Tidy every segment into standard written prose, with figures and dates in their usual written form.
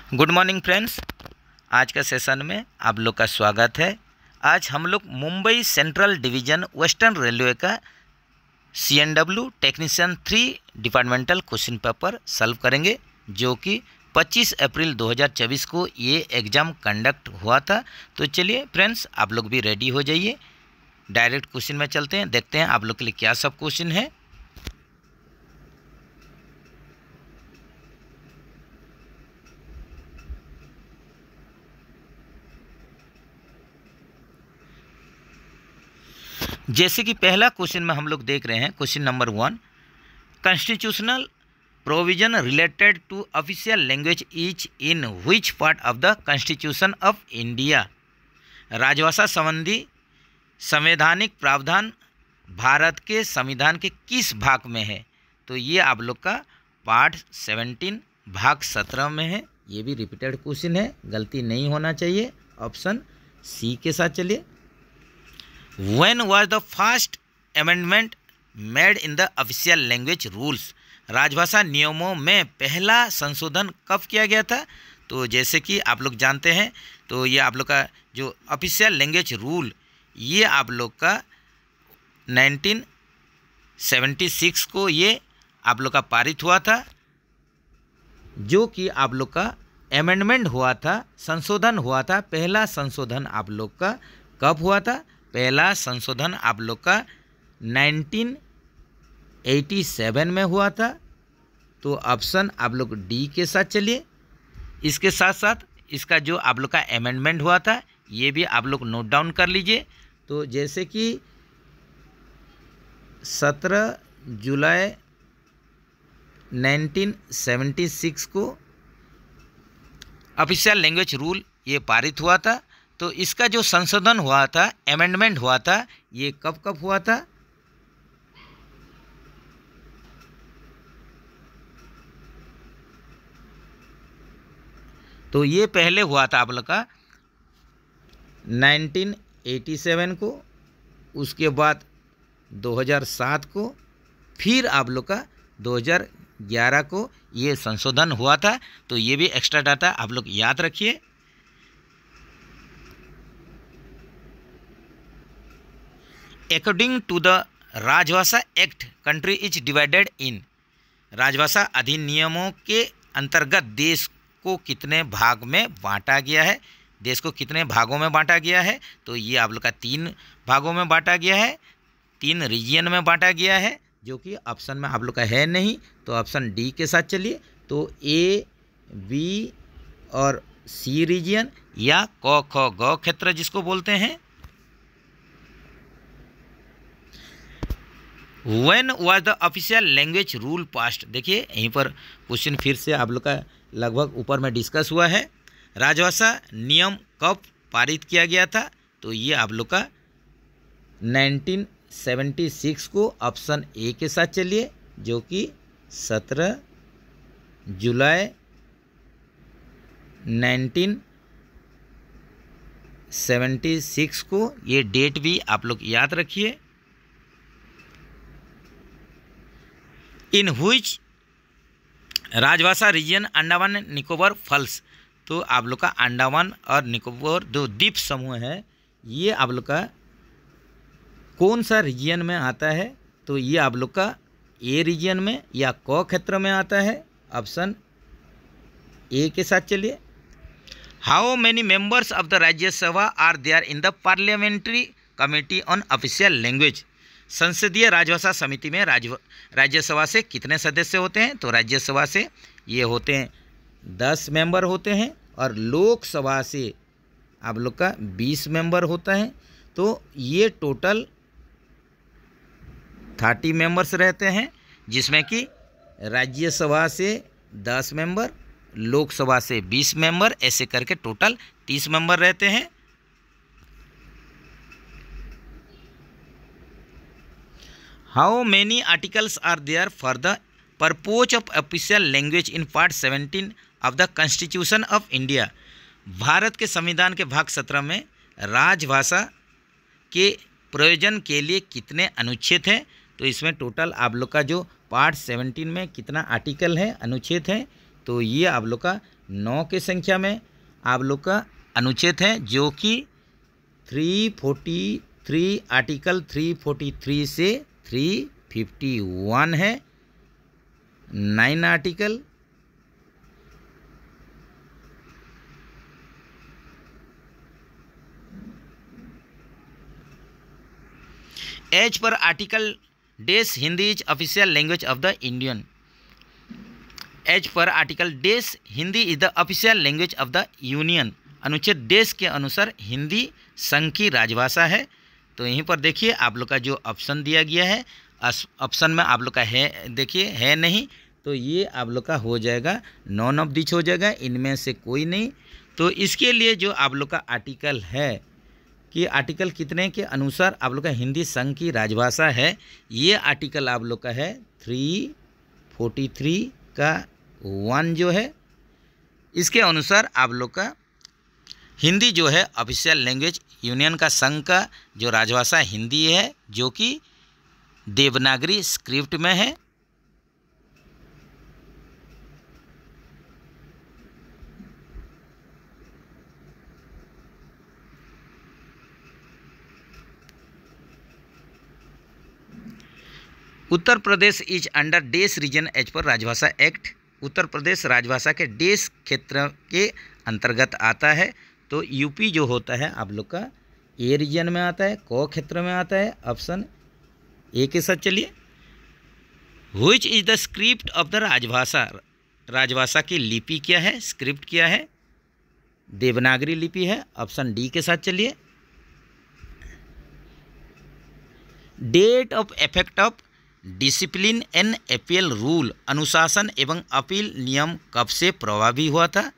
Good morning friends. आज का session में आप लोग का स्वागत है। आज हम लोग Mumbai central division western railway का CNW technician 3 departmental question paper solve करेंगे, जो कि 25 अप्रैल 2024 को ये एग्ज़ाम कंडक्ट हुआ था। तो चलिए फ्रेंड्स, आप लोग भी रेडी हो जाइए, डायरेक्ट क्वेश्चन में चलते हैं, देखते हैं आप लोग के लिए क्या सब क्वेश्चन है। जैसे कि पहला क्वेश्चन में हम लोग देख रहे हैं, question number 1, constitutional provision related to official language is in which part of the constitution of India. राजभाषा संबंधी संवैधानिक प्रावधान भारत के संविधान के किस भाग में है? तो ये आप लोग का पार्ट 17 भाग 17 में है। ये भी रिपीटेड क्वेश्चन है, गलती नहीं होना चाहिए। ऑप्शन सी के साथ चलिए। When was the first amendment made in the official language rules? राजभाषा नियमों में पहला संशोधन कब किया गया था? तो जैसे कि आप लोग जानते हैं, तो ये आप लोग का जो ऑफिशियल लैंग्वेज रूल, ये आप लोग का 1976 को ये आप लोग का पारित हुआ था, जो कि आप लोग का अमेंडमेंट हुआ था, संशोधन हुआ था। पहला संशोधन आप लोग का कब हुआ था? पहला संशोधन आप लोग का 1987 में हुआ था। तो ऑप्शन आप लोग डी के साथ चलिए। इसके साथ साथ इसका जो आप लोग का अमेंडमेंट हुआ था, ये भी आप लोग नोट डाउन कर लीजिए। तो जैसे कि 17 जुलाई 1976 को ऑफिशियल लैंग्वेज रूल ये पारित हुआ था। तो इसका जो संशोधन हुआ था, अमेंडमेंट हुआ था, ये कब कब हुआ था? तो ये पहले हुआ था आप लोग का 1987 को, उसके बाद 2007 को, फिर आप लोग का 2011 को ये संशोधन हुआ था। तो ये भी एक्स्ट्रा डाटा आप लोग याद रखिए। अकॉर्डिंग टू द राजभाषा act, country is divided in. राजभाषा अधिनियमों के अंतर्गत देश को कितने भाग में बांटा गया है? देश को कितने भागों में बांटा गया है? तो ये आप लोग का 3 भागों में बांटा गया है, 3 रीजन में बांटा गया है, जो कि ऑप्शन में आप लोग का है नहीं। तो ऑप्शन डी के साथ चलिए। तो ए, बी और सी रीजन, या क, ख, ग क्षेत्र जिसको बोलते हैं। When was the official language rule passed? देखिए यहीं पर क्वेश्चन फिर से आप लोग का लगभग ऊपर में डिस्कस हुआ है। राजभाषा नियम कब पारित किया गया था? तो ये आप लोग का 1976 को। ऑप्शन ए के साथ चलिए, जो कि 17 जुलाई 1976 को। ये डेट भी आप लोग याद रखिए। इन हुईच राजभाषा रीजन अंडमान निकोबार फॉल्स। तो आप लोग का अंडमान और निकोबार जो द्वीप समूह है, ये आप लोग का कौन सा रीजन में आता है? तो ये आप लोग का ए रीजन में या क क्षेत्र में आता है। ऑप्शन ए के साथ चलिए। How many members of the Rajya Sabha are there in the parliamentary committee on official language? संसदीय राजभाषा समिति में राज्यसभा से कितने सदस्य होते हैं? तो राज्यसभा से ये होते हैं 10 मेंबर होते हैं, और लोकसभा से आप लोग का 20 मेंबर होता है। तो ये टोटल 30 मेंबर्स रहते हैं, जिसमें कि राज्यसभा से 10 मेंबर, लोकसभा से 20 मेंबर, ऐसे करके टोटल 30 मेंबर रहते हैं। How many articles are there for the purpose of official language in part 17 of the Constitution of India? Bharat के संविधान के भाग 17 में राजभाषा के प्रयोजन के लिए कितने अनुच्छेद हैं? तो इसमें टोटल आप लोग का जो पार्ट 17 में कितना आर्टिकल है, अनुच्छेद है? तो ये आप लोग का 9 के संख्या में आप लोग का अनुच्छेद है, जो कि 343 आर्टिकल 343 से 351 है। 9 आर्टिकल। एज पर आर्टिकल डेस Hindi is official language of the Indian. As per article डेस Hindi is the official language of the union. अनुच्छेद डेस के अनुसार हिंदी संघ की राजभाषा है। तो यहीं पर देखिए आप लोग का जो ऑप्शन दिया गया है, ऑप्शन में आप लोग का है, देखिए है नहीं, तो ये आप लोग का हो जाएगा नॉन ऑफ दिस हो जाएगा, इनमें से कोई नहीं। तो इसके लिए जो आप लोग का आर्टिकल है कि आर्टिकल कितने के अनुसार आप लोग का हिंदी संघ की राजभाषा है, ये आर्टिकल आप लोग का है 343 का 1 जो है, इसके अनुसार आप लोग का हिंदी जो है ऑफिशियल लैंग्वेज यूनियन का संघ का जो राजभाषा हिंदी है, जो कि देवनागरी स्क्रिप्ट में है। Uttar Pradesh is under this region as per Rajbhasha act. Uttar Pradesh राजभाषा के डेस क्षेत्र के अंतर्गत आता है। तो यूपी जो होता है आप लोग का ए रीजन में आता है, को क्षेत्र में आता है। ऑप्शन ए के साथ चलिए। Which is the script of the राजभाषा। राजभाषा की लिपि क्या है, स्क्रिप्ट क्या है? देवनागरी लिपि है। ऑप्शन डी के साथ चलिए। Date of effect of discipline and appeal rule. अनुशासन एवं अपील नियम कब से प्रभावी हुआ था?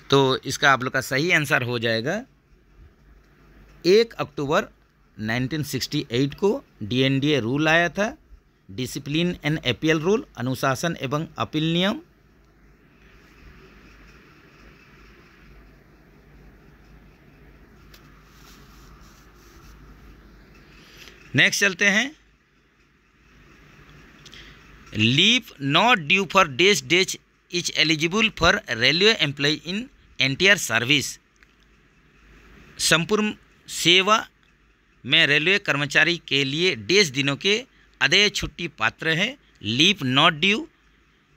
तो इसका आप लोग का सही आंसर हो जाएगा 1 अक्टूबर 1968 को DNDA रूल आया था, डिसिप्लिन एंड अपील रूल, अनुशासन एवं अपील नियम। नेक्स्ट चलते हैं। Leave not due for days days is eligible for railway employ in entire service. संपूर्ण सेवा में रेलवे कर्मचारी के लिए डेज दिनों के अदेय छुट्टी पात्र है। लीव नॉट ड्यू,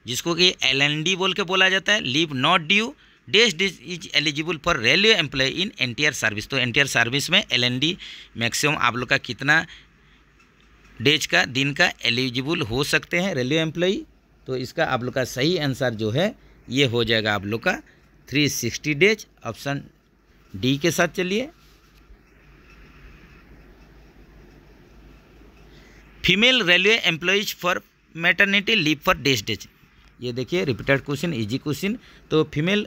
जिसको कि LND बोल के बोला जाता है, leave not due days days is eligible for railway employ in entire service. तो एंटायर सर्विस में LND मैक्सिमम आप लोग का कितना डेज का दिन का एलिजिबल हो सकते हैं रेलवे एम्प्लॉय? तो इसका आप लोग का सही आंसर जो है ये हो जाएगा आप लोग का 360 डेज। ऑप्शन डी के साथ चलिए। Female railway employees for maternity leave for days. ये देखिए रिपीटेड क्वेश्चन, इजी क्वेश्चन। तो फीमेल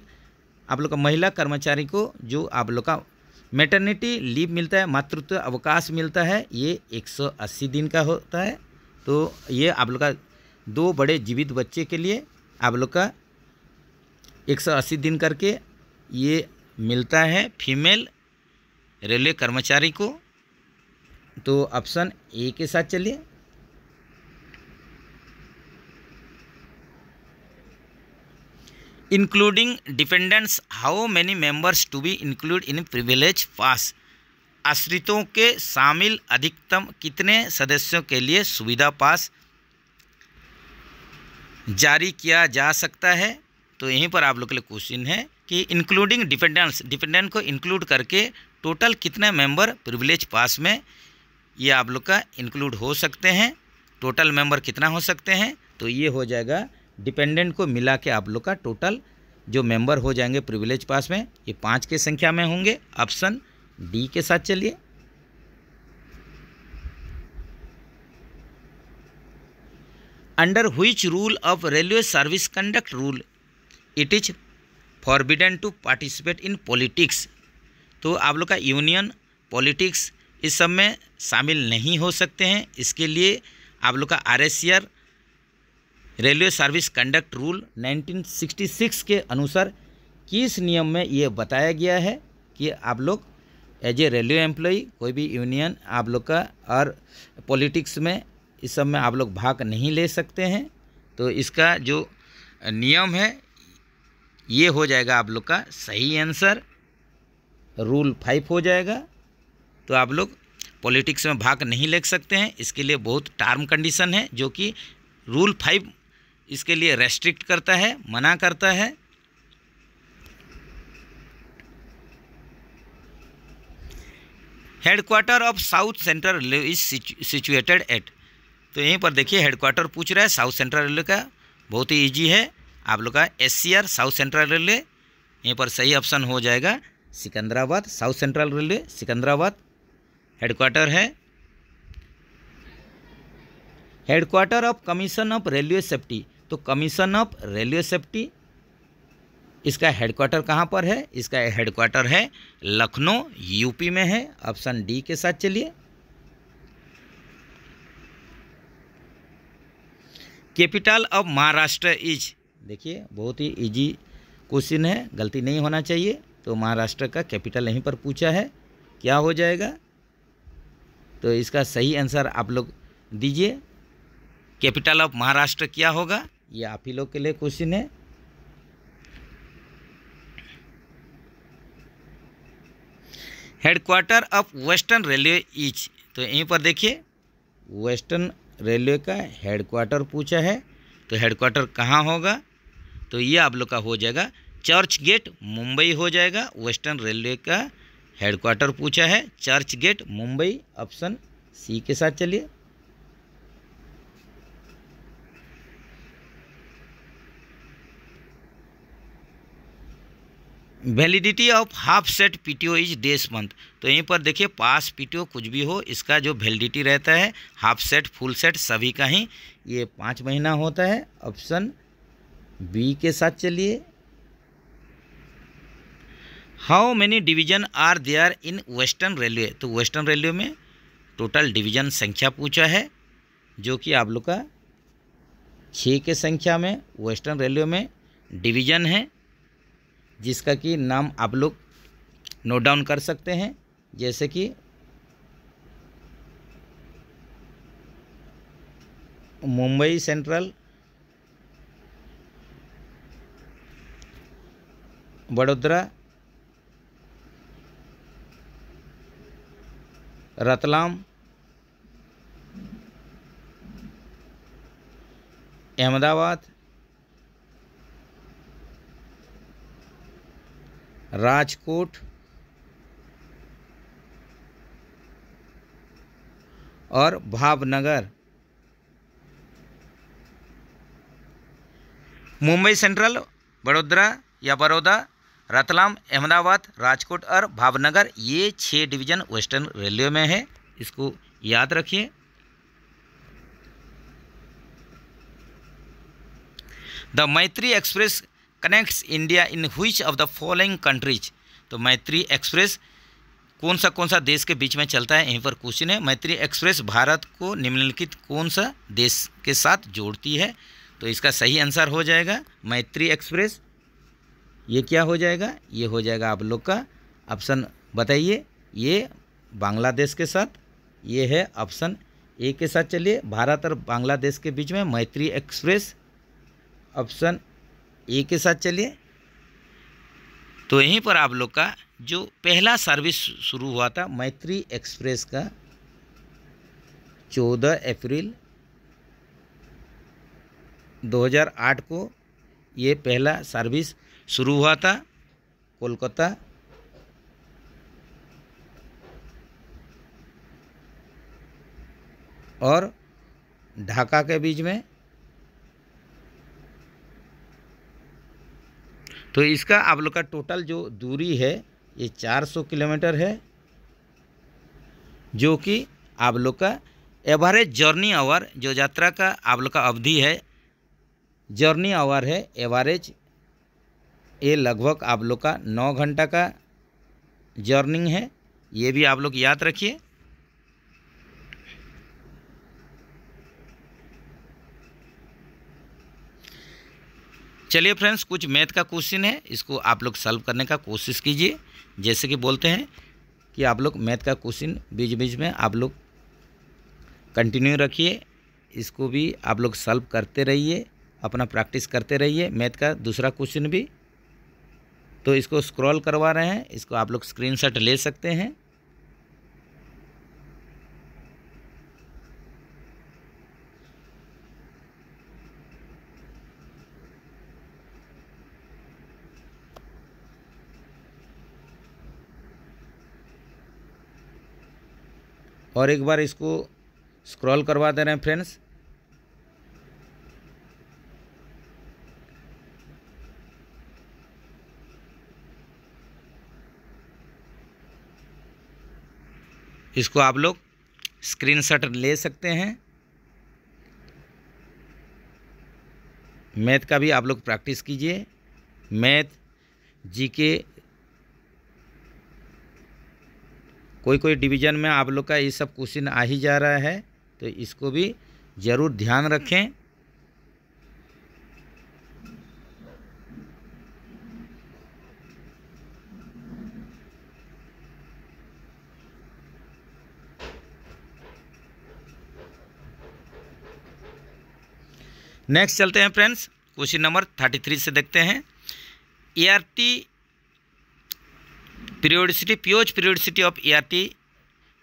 आप लोग का महिला कर्मचारी को जो आप लोग का मैटरनिटी लीव मिलता है, मातृत्व अवकाश मिलता है, ये 180 दिन का होता है। तो ये आप लोग का 2 बड़े जीवित बच्चे के लिए आप लोग का 180 दिन करके ये मिलता है फीमेल रेलवे कर्मचारी को। तो ऑप्शन ए के साथ चलिए। Including dependents, how many members to be include in privilege pass. आश्रितों के शामिल अधिकतम कितने सदस्यों के लिए सुविधा पास जारी किया जा सकता है? तो यहीं पर आप लोग के लिए क्वेश्चन है कि इंक्लूडिंग डिपेंडेंट्स, डिपेंडेंट को इंक्लूड करके टोटल कितने मेंबर प्रिविलेज पास में ये आप लोग का इंक्लूड हो सकते हैं, टोटल मेंबर कितना हो सकते हैं? तो ये हो जाएगा डिपेंडेंट को मिला के आप लोग का टोटल जो मेंबर हो जाएंगे प्रिविलेज पास में, ये 5 के संख्या में होंगे। ऑप्शन डी के साथ चलिए। Under which rule of railway service conduct rule it is forbidden to participate in politics. तो आप लोग का यूनियन पॉलिटिक्स इस सब में शामिल नहीं हो सकते हैं। इसके लिए आप लोग का RSR railway service conduct rule 1966 के अनुसार किस नियम में ये बताया गया है कि आप लोग एज ए रेलवे एम्प्लॉय कोई भी यूनियन आप लोग का और पॉलिटिक्स में इस सब में आप लोग भाग नहीं ले सकते हैं। तो इसका जो नियम है ये हो जाएगा आप लोग का सही आंसर, रूल 5 हो जाएगा। तो आप लोग पॉलिटिक्स में भाग नहीं ले सकते हैं, इसके लिए बहुत टर्म कंडीशन है जो कि रूल 5 इसके लिए रेस्ट्रिक्ट करता है, मना करता है। Headquarter of south central railway is situated at. तो यहीं पर देखिए हेडक्वार्टर पूछ रहा है साउथ सेंट्रल रेलवे का, बहुत ही इजी है आप लोग का SCR साउथ सेंट्रल रेलवे। यहीं पर सही ऑप्शन हो जाएगा Secunderabad, south central railway Secunderabad headquarter है। Headquarter of commission of railway safety. तो कमीशन ऑफ रेलवे सेफ्टी इसका हेडक्वार्टर कहाँ पर है? इसका हेडक्वार्टर है लखनऊ, यूपी में है। ऑप्शन डी के साथ चलिए। Capital of Maharashtra is. देखिए बहुत ही इजी क्वेश्चन है, गलती नहीं होना चाहिए। तो महाराष्ट्र का कैपिटल यहीं पर पूछा है, क्या हो जाएगा? तो इसका सही आंसर आप लोग दीजिए। कैपिटल ऑफ महाराष्ट्र क्या होगा? ये आप ही लोग के लिए क्वेश्चन है। Headquarter of western railway is. तो यहीं पर देखिए वेस्टर्न रेलवे का हेडक्वार्टर पूछा है, तो हेडक्वार्टर कहाँ होगा? तो ये आप लोग का हो जाएगा चर्च गेट, मुंबई हो जाएगा। वेस्टर्न रेलवे का हेडक्वार्टर पूछा है Churchgate, Mumbai. Option C के साथ चलिए। Validity of half set PTO is days month. तो यहीं पर देखिए पास PTO कुछ भी हो, इसका जो वैलिडिटी रहता है हाफ सेट फुल सेट सभी का ही ये 5 महीना होता है। ऑप्शन बी के साथ चलिए। How many division are there in western railway. तो वेस्टर्न रेलवे में टोटल डिवीजन संख्या पूछा है, जो कि आप लोग का 6 के संख्या में वेस्टर्न रेलवे में डिवीजन है, जिसका कि नाम आप लोग नोट डाउन कर सकते हैं। जैसे कि मुंबई सेंट्रल, बड़ोदरा, रतलाम, अहमदाबाद, राजकोट और भावनगर। मुंबई सेंट्रल, बड़ोदरा या बड़ौदा, रतलाम, अहमदाबाद, राजकोट और भावनगर, ये 6 डिवीज़न वेस्टर्न रेलवे में है। इसको याद रखिए। द मैत्री express connects India in which of the following countries. तो मैत्री एक्सप्रेस कौन सा देश के बीच में चलता है, यहीं पर क्वेश्चन है। मैत्री एक्सप्रेस भारत को निम्नलिखित कौन सा देश के साथ जोड़ती है? तो इसका सही आंसर हो जाएगा मैत्री एक्सप्रेस। ये क्या हो जाएगा? ये हो जाएगा आप लोग का ऑप्शन बताइए। ये बांग्लादेश के साथ, ये है ऑप्शन ए के साथ चलिए। भारत और बांग्लादेश के बीच में मैत्री एक्सप्रेस, ऑप्शन ए के साथ चलिए। तो यहीं पर आप लोग का जो पहला सर्विस शुरू हुआ था मैत्री एक्सप्रेस का 14 अप्रैल 2008 को ये पहला सर्विस शुरू हुआ था कोलकाता और ढाका के बीच में। तो इसका आप लोग का टोटल जो दूरी है ये 400 किलोमीटर है, जो कि आप लोग का एवरेज जर्नी आवर, जो यात्रा का आप लोग का अवधि है जर्नी आवर है एवरेज, ये लगभग आप लोग का 9 घंटा का जर्नी है। ये भी आप लोग याद रखिए। चलिए फ्रेंड्स, कुछ मैथ का क्वेश्चन है, इसको आप लोग सॉल्व करने का कोशिश कीजिए। जैसे कि बोलते हैं कि आप लोग मैथ का क्वेश्चन बीच बीच में आप लोग कंटिन्यू रखिए, इसको भी आप लोग सॉल्व करते रहिए, अपना प्रैक्टिस करते रहिए। मैथ का दूसरा क्वेश्चन भी तो इसको स्क्रॉल करवा रहे हैं, इसको आप लोग स्क्रीनशॉट ले सकते हैं। और एक बार इसको स्क्रॉल करवा दे रहे हैं फ्रेंड्स। इसको आप लोग स्क्रीनशॉट ले सकते हैं। मैथ का भी आप लोग प्रैक्टिस कीजिए। मैथ, जीके, कोई डिवीज़न में आप लोग का ये सब क्वेश्चन आ ही जा रहा है, तो इसको भी ज़रूर ध्यान रखें। नेक्स्ट चलते हैं फ्रेंड्स, क्वेश्चन नंबर 33 से देखते हैं। ERT periodicity, epoch periodicity of ERT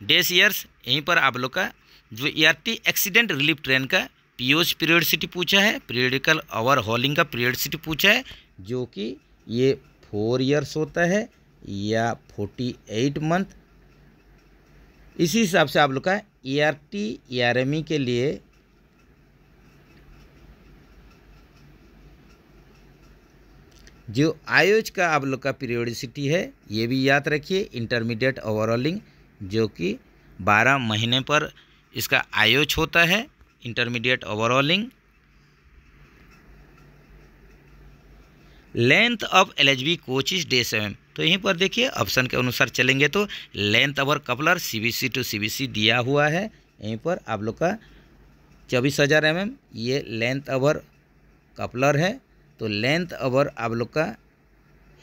dash years. यहीं पर आप लोग का जो ERT एक्सीडेंट रिलीफ ट्रेन का पीओच पीरियोडिसिटी पूछा है, पीरियडिकल ओवर हॉलिंग का पीरियोडिसिटी पूछा है, जो कि ये 4 ईयर्स होता है या 48 मंथ। इसी हिसाब से आप लोग का ERT ERME के लिए जो आयोज का आप लोग का पीरियोडिसिटी है, ये भी याद रखिए। इंटरमीडिएट ओवरऑलिंग जो कि 12 महीने पर इसका आयोज होता है, intermediate overhauling. Length of LHB coaches dash mm, तो यहीं पर देखिए ऑप्शन के अनुसार चलेंगे तो length over coupler CBC to CBC दिया हुआ है। यहीं पर आप लोग का 24,000 mm ये लेंथ ओवर कपलर है। तो लेंथ ओवर आप लोग का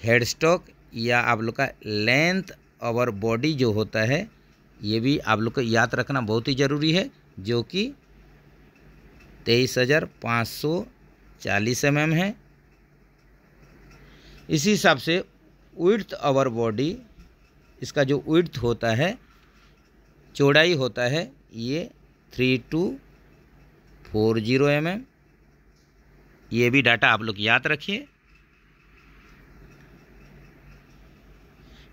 हेड स्टॉक या आप लोग का लेंथ ओवर बॉडी जो होता है, ये भी आप लोग को याद रखना बहुत ही ज़रूरी है, जो कि 23,540 mm है। इसी हिसाब से विड्थ ओवर बॉडी, इसका जो विड्थ होता है, चौड़ाई होता है, ये 3240 mm। ये भी डाटा आप लोग याद रखिए।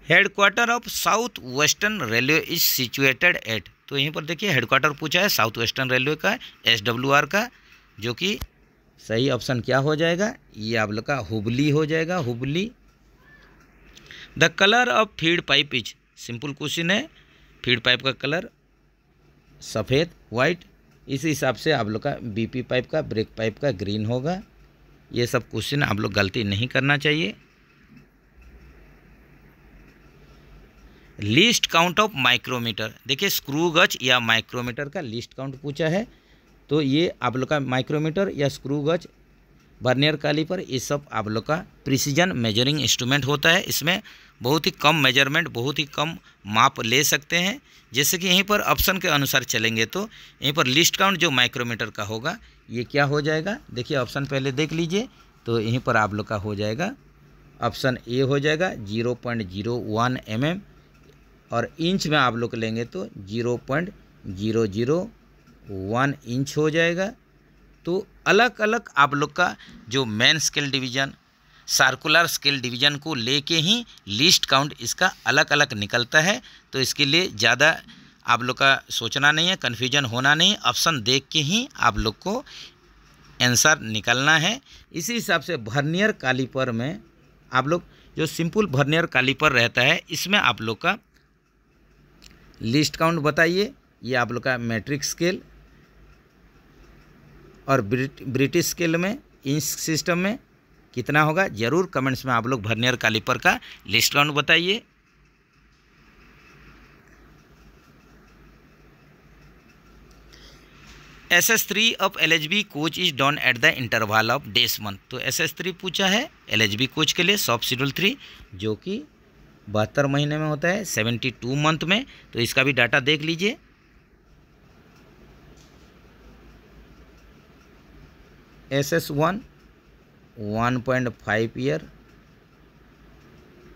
Headquarter of south western railway is situated at, तो यहीं पर देखिए हेडक्वार्टर पूछा है साउथ वेस्टर्न रेलवे का, SWR का, जो कि सही ऑप्शन क्या हो जाएगा, ये आप लोग का हुबली हो जाएगा, Hubli. The colour of feed pipe is, simple question है, फीड पाइप का कलर सफ़ेद, वाइट। इसी हिसाब से आप लोग का BP पाइप का, ब्रेक पाइप का ग्रीन होगा। ये सब क्वेश्चन आप लोग गलती नहीं करना चाहिए। लीस्ट काउंट ऑफ माइक्रोमीटर, देखिए स्क्रू गज या माइक्रोमीटर का लीस्ट काउंट पूछा है, तो ये आप लोग का माइक्रोमीटर या स्क्रू गज, वर्नियर कैलिपर, ये सब आप लोग का प्रिसीजन मेजरिंग इंस्ट्रूमेंट होता है। इसमें बहुत ही कम मेजरमेंट, बहुत ही कम माप ले सकते हैं। जैसे कि यहीं पर ऑप्शन के अनुसार चलेंगे तो यहीं पर लिस्ट काउंट जो माइक्रोमीटर का होगा, ये क्या हो जाएगा, देखिए ऑप्शन पहले देख लीजिए। तो यहीं पर आप लोग का हो जाएगा ऑप्शन ए हो जाएगा 0.01 mm, और इंच में आप लोग लेंगे तो 0.001 इंच हो जाएगा। तो अलग अलग आप लोग का जो main scale division, circular scale division को लेके ही लिस्ट काउंट इसका अलग अलग निकलता है। तो इसके लिए ज़्यादा आप लोग का सोचना नहीं है, कन्फ्यूजन होना नहीं, ऑप्शन देख के ही आप लोग को आंसर निकलना है। इसी हिसाब से वर्नियर कैलिपर में आप लोग जो सिंपल वर्नियर कैलिपर रहता है, इसमें आप लोग का लिस्ट काउंट बताइए। ये आप लोग का मैट्रिक स्केल और ब्रिटिश स्केल में इंच सिस्टम में कितना होगा, ज़रूर कमेंट्स में आप लोग वर्नियर कैलिपर का लिस्ट काउंट बताइए। SS3 of LHB coach is done at the interval of days month, तो SS3 पूछा है LHB कोच के लिए, सॉफ्ट शेड्यूल 3, जो कि 72 महीने में होता है, 72 मंथ में। तो इसका भी डाटा देख लीजिए। SS1 1.5 ईयर,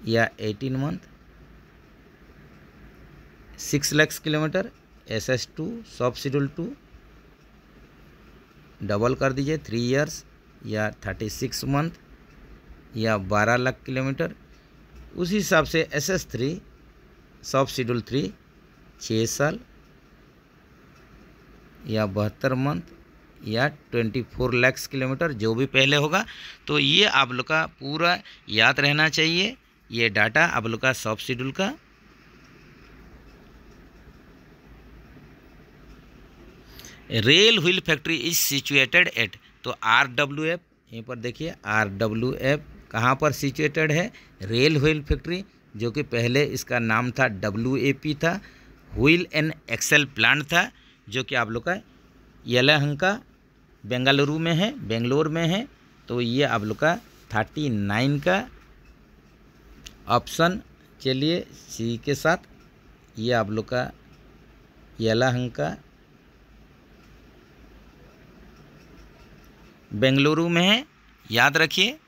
या 18 मंथ, 6 लाख किलोमीटर, SS2 सब शेड्यूल 2 डबल कर दीजिए 3 इयर्स या 36 मंथ या 12 लाख किलोमीटर। उसी हिसाब से SS3 सब शेड्यूल 3 6 साल या 72 मंथ या 24 लाख किलोमीटर, जो भी पहले होगा। तो ये आप लोग का पूरा याद रहना चाहिए, ये डाटा आप लोग का सब शेड्यूल का। Rail wheel factory is situated at, तो RWF यहीं पर देखिए, RWF कहाँ पर सिचुएटेड है? रेल व्हील फैक्ट्री, जो कि पहले इसका नाम था WAP था, व्हील एंड एक्सेल प्लांट था, जो कि आप लोग का यलहंका बेंगलुरु में है, बेंगलोर में है। तो ये आप लोग का 39 का ऑप्शन, चलिए सी के साथ, ये आप लोग का यलहंका बेंगलुरु में है, याद रखिए।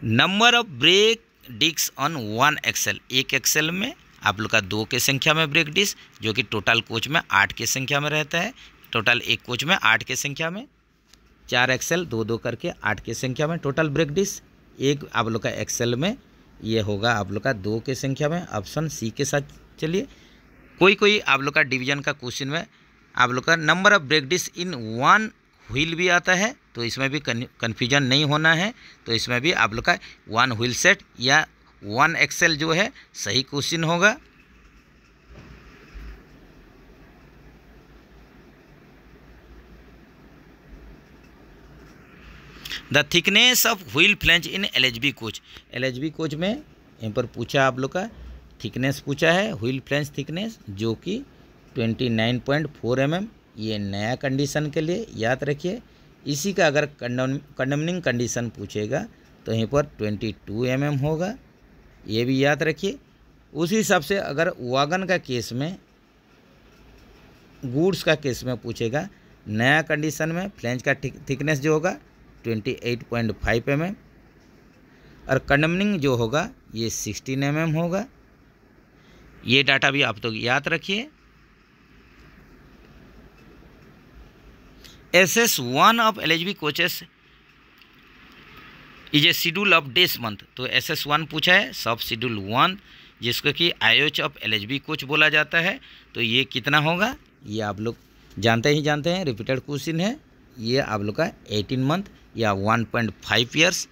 Number of brake disc on 1 axle, एक एक्सेल में आप लोग का 2 के संख्या में ब्रेक डिस्क, जो कि टोटल कोच में 8 के संख्या में रहता है। टोटल एक कोच में 8 के संख्या में, 4 एक्सेल 2-2 करके 8 के संख्या में टोटल ब्रेक डिस्क। एक आप लोग का एक्सेल में ये होगा आप लोग का 2 के संख्या में, ऑप्शन सी के साथ। चलिए कोई आप लोग का डिवीजन का क्वेश्चन में आप लोग का number of brake disc in 1 wheel भी आता है, तो इसमें भी कन्फ्यूजन नहीं होना है। तो इसमें भी आप लोग का 1 व्हील सेट या 1 एक्सेल जो है सही क्वेश्चन होगा। The thickness of wheel flange in LHB coach, LHB coach में यहाँ पर पूछा आप लोग का थिकनेस पूछा है, व्हील फ्लैंज थिकनेस, जो कि 29.4 mm, ये नया कंडीशन के लिए याद रखिए। इसी का अगर कंडमनिंग कंडीशन पूछेगा तो यहीं पर 22 mm होगा, ये भी याद रखिए। उसी हिसाब से अगर वागन का केस में, गुड्स का केस में पूछेगा, नया कंडीशन में फ्लैंज का थिकनेस जो होगा 28.5 mm, और कंडमनिंग जो होगा ये 16 mm होगा। ये डाटा भी आप तो याद रखिए। SS1 of LHB coaches is a schedule of days month, तो SS1 पूछा है सब शेड्यूल 1, जिसको कि IOH ऑफ LHB कोच बोला जाता है। तो ये कितना होगा, ये आप लोग जानते हैं, रिपीटेड क्वेश्चन है। ये आप लोग का 18 मंथ या 1.5 ईयर्स।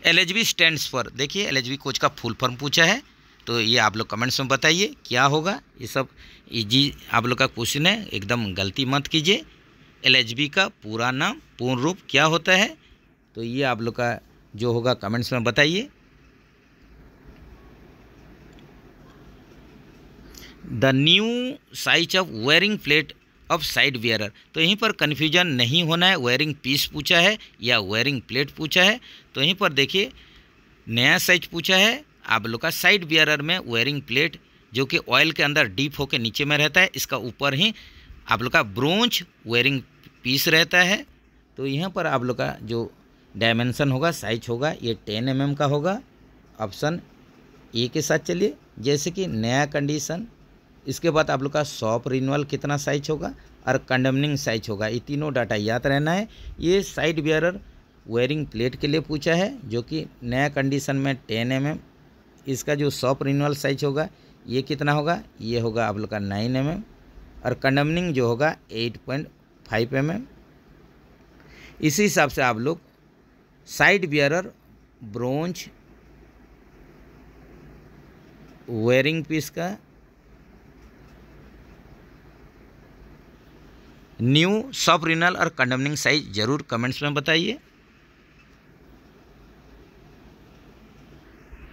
LHB स्टैंड्स फॉर, देखिए LHB कोच का फुल फॉर्म पूछा है, तो ये आप लोग कमेंट्स में बताइए क्या होगा। ये सब इजी आप लोग का क्वेश्चन है, एकदम गलती मत कीजिए। LHB का पूरा नाम, पूर्ण रूप क्या होता है, तो ये आप लोग का जो होगा कमेंट्स में बताइए। The new size of wearing plate of side wearer, तो यहीं पर कन्फ्यूजन नहीं होना है, वेयरिंग पीस पूछा है या वेयरिंग प्लेट पूछा है। तो यहीं पर देखिए नया साइज पूछा है आप लोग का साइड वियरर में वेयरिंग प्लेट, जो कि ऑयल के अंदर डीप होकर नीचे में रहता है, इसका ऊपर ही आप लोग का ब्रोंज वेयरिंग पीस रहता है। तो यहाँ पर आप लोग का जो डायमेंशन होगा, साइज होगा, ये 10 mm का होगा, ऑप्शन ए के साथ। चलिए जैसे कि नया कंडीशन, इसके बाद आप लोग का शॉप रिन्यूअल कितना साइज होगा और कंडमनिंग साइज होगा, ये तीनों डाटा याद रहना है। ये साइड वियरर वेयरिंग प्लेट के लिए पूछा है, जो कि नया कंडीशन में 10 mm, इसका जो शॉप रिन्यूअल साइज होगा ये कितना होगा, ये होगा आप लोग का 9 mm, और कंडमनिंग जो होगा 8.5 mm। इसी हिसाब से आप लोग side wearer bronze wearing piece का न्यू सब रिनल और कंडमनिंग साइज जरूर कमेंट्स में बताइए।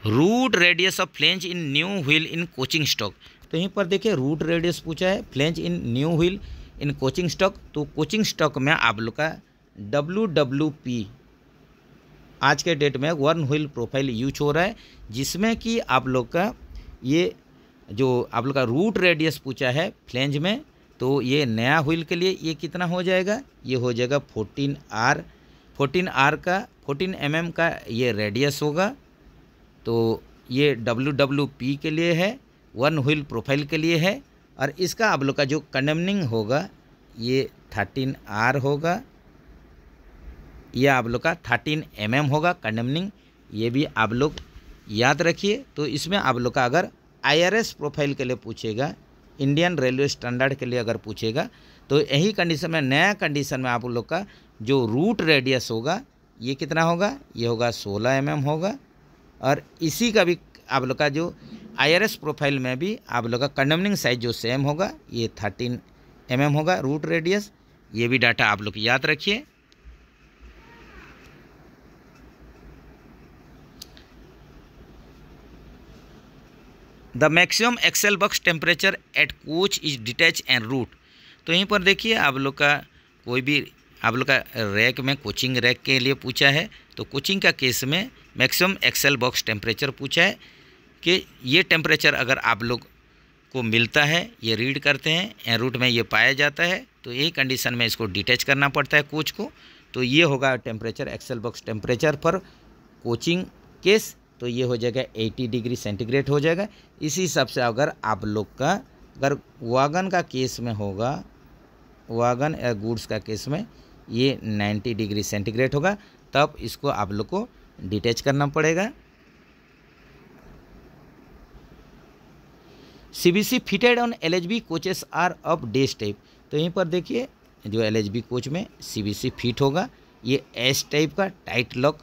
Root radius of flange in new wheel in coaching stock, तो यहीं पर देखिए रूट रेडियस पूछा है, flange in new wheel in coaching stock. तो कोचिंग स्टॉक में आप लोग का WWP आज के डेट में 1 व्हील प्रोफाइल यूज हो रहा है, जिसमें कि आप लोग का ये जो आप लोग का रूट रेडियस पूछा है फ्लेंज में, तो तो ये नया व्हील के लिए ये कितना हो जाएगा, ये हो जाएगा 14R। 14 mm का ये रेडियस होगा। तो ये WWP के लिए है, वन व्हील प्रोफाइल के लिए है। और इसका आप लोग का जो कंडेमनिंग होगा ये 13R होगा, ये आप लोग का 13 mm होगा कंडेमनिंग। ये भी आप लोग याद रखिए। तो इसमें आप लोग का अगर IRS प्रोफाइल के लिए पूछेगा, इंडियन रेलवे स्टैंडर्ड के लिए अगर पूछेगा, तो यही कंडीशन में, नया कंडीशन में आप लोग का जो रूट रेडियस होगा ये कितना होगा, ये होगा 16 mm होगा। और इसी का भी आप लोग का जो IRS प्रोफाइल में भी आप लोग का कंडेमनिंग साइज जो सेम होगा ये 13 mm होगा रूट रेडियस। ये भी डाटा आप लोग याद रखिए। The maximum axle box temperature at coach is detach and route. तो यहीं पर देखिए आप लोग का कोई भी आप लोग का रैक में कोचिंग रैक के लिए पूछा है, तो कोचिंग का केस में मैक्सिमम एक्सेल बॉक्स टेम्परेचर पूछा है कि ये टेम्परेचर अगर आप लोग को मिलता है, ये रीड करते हैं, एंड रूट में ये पाया जाता है, तो यही कंडीशन में इसको डिटैच करना पड़ता है कोच को। तो ये होगा temperature, axle box temperature for coaching case. तो ये हो जाएगा 80 डिग्री सेंटीग्रेड हो जाएगा। इसी हिसाब से अगर आप लोग का अगर वागन का केस में होगा, वागन या गुड्स का केस में ये 90 डिग्री सेंटीग्रेड होगा, तब इसको आप लोग को डिटैच करना पड़ेगा। CBC fitted on LHB coaches are of dash type. तो यहीं पर देखिए जो LHB कोच में CBC फिट होगा, ये एस टाइप का टाइट लॉक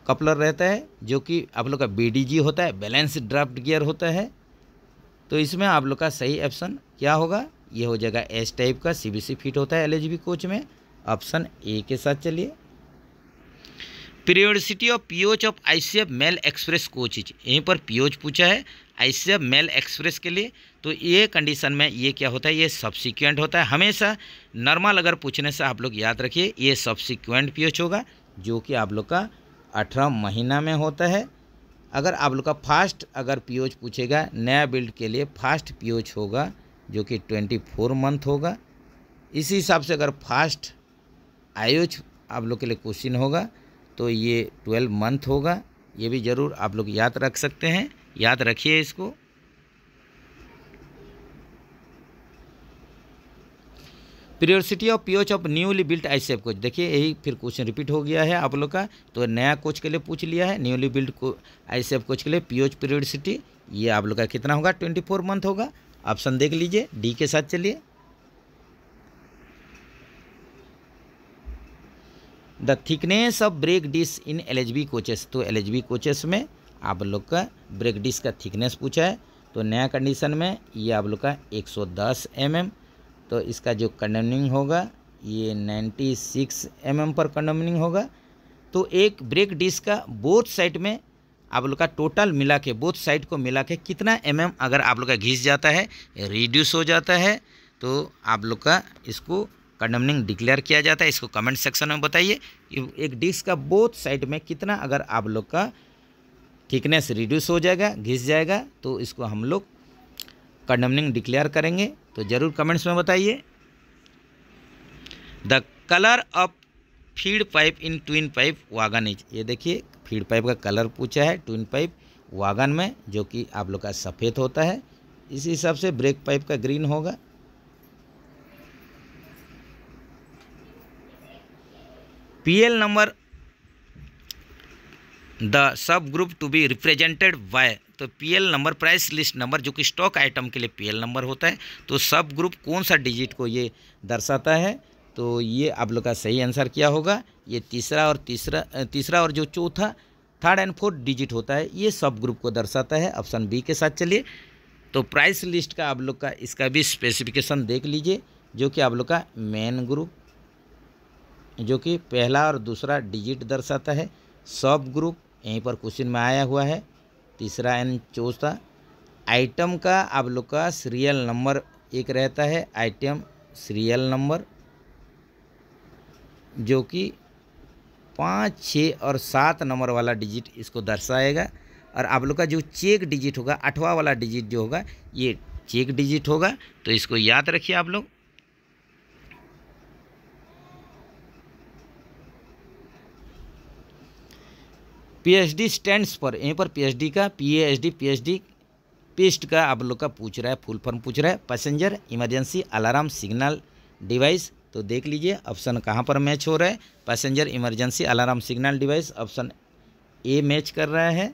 कपलर रहता है, जो कि आप लोग का BDG होता है, बैलेंस ड्राफ्ट गियर होता है। तो इसमें आप लोग का सही ऑप्शन क्या होगा, ये हो जाएगा एस टाइप का CBC फिट होता है LHB कोच में, ऑप्शन ए के साथ चलिए। Periodicity of POH of ICF mail express coaches, यहीं पर POH पूछा है ICF मेल एक्सप्रेस के लिए। तो ये कंडीशन में ये क्या होता है, ये सबसिक्वेंट होता है। हमेशा नॉर्मल अगर पूछने से आप लोग याद रखिए ये सबसिक्वेंट POH होगा, जो कि आप लोग का 18 महीना में होता है। अगर आप लोग का फास्ट अगर POH पूछेगा नया बिल्ड के लिए, फास्ट POH होगा जो कि 24 मंथ होगा। इसी हिसाब से अगर फास्ट IOH आप लोग के लिए क्वेश्चन होगा तो ये 12 मंथ होगा। ये भी ज़रूर आप लोग याद रख सकते हैं, याद रखिए इसको। Periodicity of POH of newly built ICF coach, देखिए यही फिर क्वेश्चन रिपीट हो गया है आप लोग का। तो नया कोच के लिए पूछ लिया है, न्यूली बिल्ट ICF कोच के लिए POH पीरियोडिसिटी ये आप लोग का कितना होगा, 24 मंथ होगा। ऑप्शन देख लीजिए, डी के साथ चलिए। The thickness of brake disc in LHB coaches, तो LHB कोचेस में आप लोग का ब्रेक डिस्क का थिकनेस पूछा है। तो नया कंडीशन में ये आप लोग का 110 mm। तो इसका जो कंडेमनिंग होगा ये 96 mm पर कंडेमनिंग होगा। तो एक ब्रेक डिस्क का बोथ साइड में आप लोग का टोटल मिला के, बोथ साइड को मिला के कितना mm अगर आप लोग का घिस जाता है, रिड्यूस हो जाता है, तो आप लोग का इसको कंडेमनिंग डिक्लेयर किया जाता है। इसको कमेंट सेक्शन में बताइए कि एक डिस्क का बोथ साइड में कितना अगर आप लोग का थिकनेस रिड्यूस हो जाएगा, घिस जाएगा, तो इसको हम लोग कंडेमनिंग डिक्लेयर करेंगे। तो ज़रूर कमेंट्स में बताइए। The colour of feed pipe in twin pipe wagon is, ये देखिए फीड पाइप का कलर पूछा है ट्विन पाइप वागन में, जो कि आप लोग का सफ़ेद होता है। इसी हिसाब से ब्रेक पाइप का ग्रीन होगा। PL number the sub group to be represented by, तो PL number price list number, जो कि स्टॉक आइटम के लिए PL नंबर होता है। तो सब ग्रुप कौन सा डिजिट को ये दर्शाता है, तो ये आप लोग का सही आंसर क्या होगा, ये तीसरा और जो चौथा, थर्ड एंड फोर्थ डिजिट होता है, ये सब ग्रुप को दर्शाता है। ऑप्शन बी के साथ चलिए। तो प्राइस लिस्ट का आप लोग का इसका भी स्पेसिफिकेशन देख लीजिए, जो कि आप लोग का मेन ग्रुप, जो कि पहला और दूसरा डिजिट दर्शाता है। सब ग्रुप यहीं पर क्वेश्चन में आया हुआ है, तीसरा एंड चौथा। आइटम का आप लोग का सीरियल नंबर एक रहता है, आइटम सीरियल नंबर, जो कि 5, 6 और 7 नंबर वाला डिजिट इसको दर्शाएगा। और आप लोग का जो चेक डिजिट होगा, 8वां वाला डिजिट जो होगा, ये चेक डिजिट होगा, तो इसको याद रखिए आप लोग। पीएचडी स्टैंड्स पर, यहीं पर पीएचडी का पीएचडी पेस्ट का आप लोग का पूछ रहा है, फुल फॉर्म पूछ रहा है, passenger emergency alarm signal device. तो देख लीजिए ऑप्शन कहाँ पर मैच हो रहा है, passenger emergency alarm signal device, option A match कर रहा है।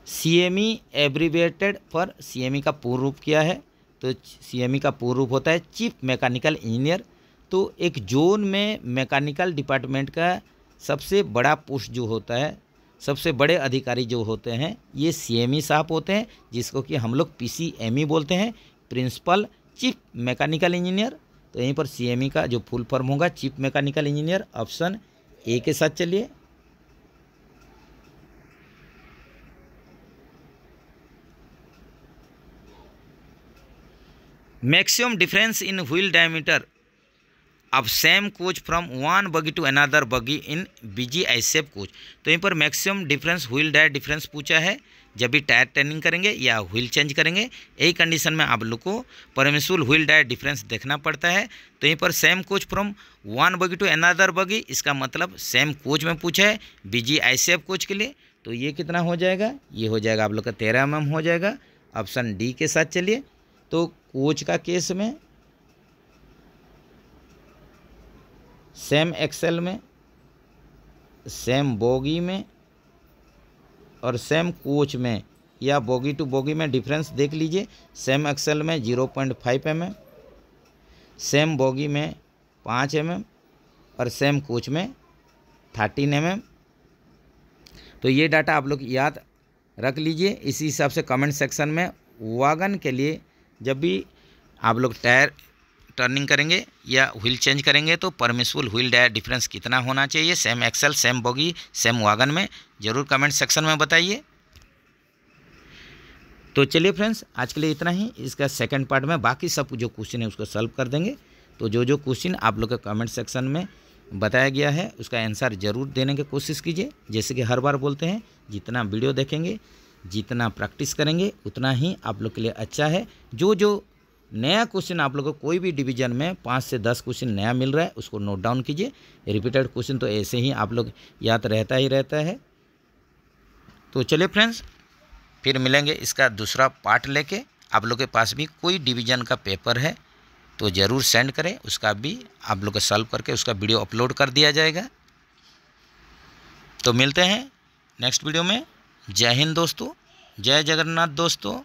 सीएमई एब्रीविएटेड फॉर, सीएमई का पूर्ण रूप क्या है, तो सीएमई का पूर्ण रूप होता है चीफ मैकेनिकल इंजीनियर। तो एक जोन में मैकेनिकल डिपार्टमेंट का सबसे बड़ा पोस्ट जो होता है, सबसे बड़े अधिकारी जो होते हैं, ये सीएमई साहब होते हैं, जिसको कि हम लोग पीसीएमई बोलते हैं, प्रिंसिपल चीफ मैकेनिकल इंजीनियर। तो यहीं पर सीएमई का जो फुल फॉर्म होगा chief mechanical engineer, option A के साथ चलिए। Maximum difference in wheel diameter अब same coach from one bogie to another bogie in BG ICF coach. तो यहीं पर maximum difference wheel diameter difference पूछा है, जब भी टायर टर्निंग करेंगे या व्हील चेंज करेंगे, यही कंडीशन में आप लोग को परमिसिबल व्हील डायर डिफरेंस देखना पड़ता है। तो यहीं पर same coach from one bogie to another बगी, इसका मतलब सेम कोच में पूछा है बीजी आईसेफ कोच के लिए। तो ये कितना हो जाएगा, ये हो जाएगा आप लोग का 13 mm हो जाएगा, ऑप्शन डी के साथ चलिए। तो कोच का केस में सेम एक्सेल में, सेम बोगी में और सेम कोच में या बोगी टू बोगी में डिफरेंस देख लीजिए। सेम एक्सेल में 0.5 mm, सेम बोगी में 5 mm और सेम कोच में 13 mm। तो ये डाटा आप लोग याद रख लीजिए। इसी हिसाब से कमेंट सेक्शन में वैगन के लिए जब भी आप लोग टायर टर्निंग करेंगे या व्हील चेंज करेंगे तो परमिसिबल व्हील डायर डिफरेंस कितना होना चाहिए, same axle, same bogie, same wagon में, ज़रूर कमेंट सेक्शन में बताइए। तो चलिए फ्रेंड्स, आज के लिए इतना ही। इसका सेकंड पार्ट में बाकी सब जो क्वेश्चन है उसको सॉल्व कर देंगे। तो जो क्वेश्चन आप लोग के कमेंट सेक्शन में बताया गया है उसका आंसर ज़रूर देने की कोशिश कीजिए। जैसे कि हर बार बोलते हैं, जितना वीडियो देखेंगे, जितना प्रैक्टिस करेंगे, उतना ही आप लोग के लिए अच्छा है। जो नया क्वेश्चन आप लोगों को कोई भी डिवीजन में 5 से 10 क्वेश्चन नया मिल रहा है उसको नोट डाउन कीजिए। रिपीटेड क्वेश्चन तो ऐसे ही आप लोग याद रहता ही रहता है। तो चलिए फ्रेंड्स, फिर मिलेंगे इसका दूसरा पार्ट लेके। आप लोग के पास भी कोई डिवीजन का पेपर है तो ज़रूर सेंड करें, उसका भी आप लोग को सॉल्व करके उसका वीडियो अपलोड कर दिया जाएगा। तो मिलते हैं नेक्स्ट वीडियो में। जय हिंद दोस्तों, जय जगन्नाथ दोस्तों।